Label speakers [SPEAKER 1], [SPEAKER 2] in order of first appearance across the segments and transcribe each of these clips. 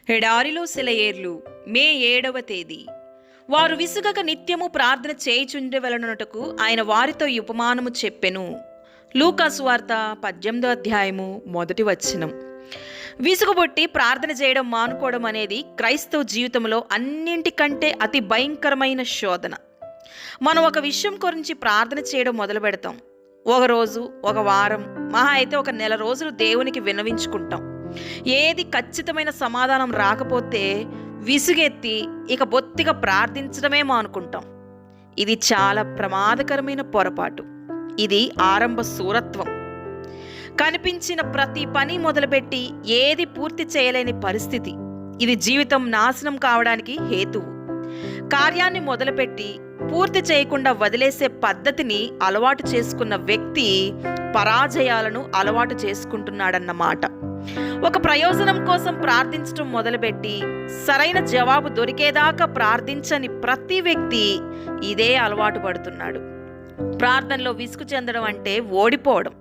[SPEAKER 1] ఎడారిలో సెలయేర్లు మే 7వ తేదీ. వారు విసుగక నిత్యము ప్రార్థన చేయుచుండవలెననుటకు ఆయన వారితో ఈ ఉపమానము చెప్పెను. లూకా సువార్త 18వ అధ్యాయము 1వ వచనం. విసుగుబొట్టి ప్రార్థన చేయడం మానుకోవడం అనేది క్రైస్తవ జీవితంలో అన్నింటికంటే అతి భయంకరమైన శోధన. మనం ఒక విషయం గురించి ప్రార్థన చేయడం మొదలు పెడతాం. ఒక రోజు, ఒక వారం, మహా అయితే ఒక నెల రోజులు దేవునికి విన్నవించుకుంటాం. ఏది ఖచ్చితమైన సమాధానం రాకపోతే విసుగెత్తి ఇక బొత్తిగా ప్రార్థించడమే మానుకుంటాం. ఇది చాలా ప్రమాదకరమైన పొరపాటు. ఇది ఆరంభ శూరత్వం. కనిపించిన ప్రతి పని మొదలుపెట్టి ఏది పూర్తి చేయలేని పరిస్థితి. ఇది జీవితం నాశనం కావడానికి హేతువు. కార్యాన్ని మొదలుపెట్టి పూర్తి చేయకుండా వదిలేసే పద్ధతిని అలవాటు చేసుకున్న వ్యక్తి పరాజయాలను అలవాటు చేసుకుంటున్నాడన్నమాట. ఒక ప్రయోజనం కోసం ప్రార్థించడం మొదలుపెట్టి సరైన జవాబు దొరికేదాకా ప్రార్థించని ప్రతి వ్యక్తి ఇదే అలవాటు పడుతున్నాడు. ప్రార్థనలో విసుగు చెందడం అంటే ఓడిపోవడం.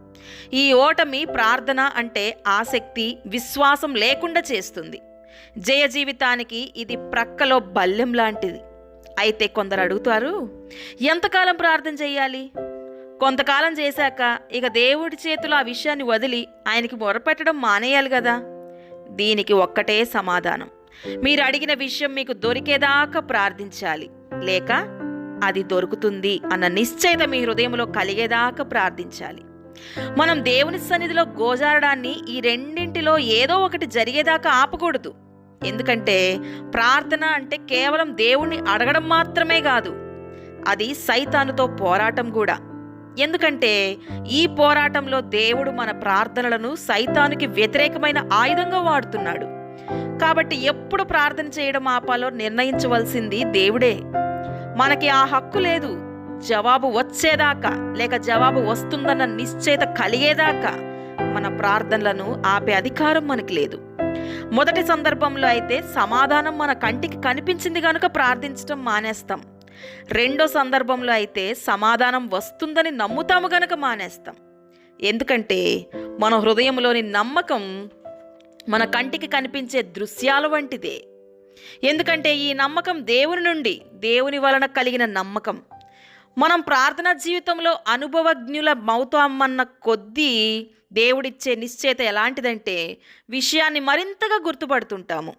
[SPEAKER 1] ఈ ఓటమి ప్రార్థన అంటే ఆసక్తి, విశ్వాసం లేకుండా చేస్తుంది. జయ జీవితానికి ఇది ప్రక్కలో బల్లెం లాంటిది. అయితే కొందరు అడుగుతారు, ఎంతకాలం ప్రార్థన చేయాలి? కొంతకాలం చేశాక ఇక దేవుడి చేతిలో ఆ విషయాన్ని వదిలి ఆయనకి మొరపెట్టడం మానేయాలి కదా. దీనికి ఒక్కటే సమాధానం. మీరు అడిగిన విషయం మీకు దొరికేదాకా ప్రార్థించాలి, లేక అది దొరుకుతుంది అన్న నిశ్చయత మీ హృదయంలో కలిగేదాకా ప్రార్థించాలి. మనం దేవుని సన్నిధిలో గోజారడాన్ని ఈ రెండింటిలో ఏదో ఒకటి జరిగేదాకా ఆపకూడదు. ఎందుకంటే ప్రార్థన అంటే కేవలం దేవుణ్ణి అడగడం మాత్రమే కాదు, అది సైతానుతో పోరాటం కూడా. ఎందుకంటే ఈ పోరాటంలో దేవుడు మన ప్రార్థనలను సైతానుకి వ్యతిరేకమైన ఆయుధంగా వాడుతున్నాడు. కాబట్టి ఎప్పుడు ప్రార్థన చేయడం ఆపాలో నిర్ణయించవలసింది దేవుడే. మనకి ఆ హక్కు లేదు. జవాబు వచ్చేదాకా, లేక జవాబు వస్తుందన్న నిశ్చయత కలిగేదాకా మన ప్రార్థనలను ఆపే అధికారం మనకి లేదు. మొదటి సందర్భంలో అయితే సమాధానం మన కంటికి కనిపించింది కనుక ప్రార్థించడం మానేస్తాం. రెండో సందర్భంలో అయితే సమాధానం వస్తుందని నమ్ముతాము గనక మానేస్తాం. ఎందుకంటే మన హృదయంలోని నమ్మకం మన కంటికి కనిపించే దృశ్యాల వంటిదే. ఎందుకంటే ఈ నమ్మకం దేవుని నుండి, దేవుని వలన కలిగిన నమ్మకం. మనం ప్రార్థనా జీవితంలో అనుభవజ్ఞుల మౌతామన్న కొద్దీ దేవుడిచ్చే నిశ్చయత ఎలాంటిదంటే విషయాన్ని మరింతగా గుర్తుపడుతుంటాము.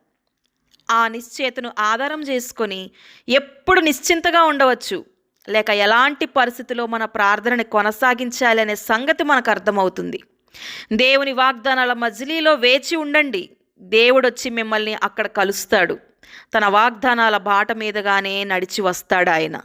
[SPEAKER 1] ఆ నిశ్చయతను ఆధారం చేసుకొని ఎప్పుడు నిశ్చింతగా ఉండవచ్చు, లేక ఎలాంటి పరిస్థితిలో మన ప్రార్థనని కొనసాగించాలి అనే సంగతి మనకు అర్థమవుతుంది. దేవుని వాగ్దానాల మజిలీలో వేచి ఉండండి. దేవుడొచ్చి మిమ్మల్ని అక్కడ కలుస్తాడు. తన వాగ్దానాల బాట మీదగానే నడిచి వస్తాడు ఆయన.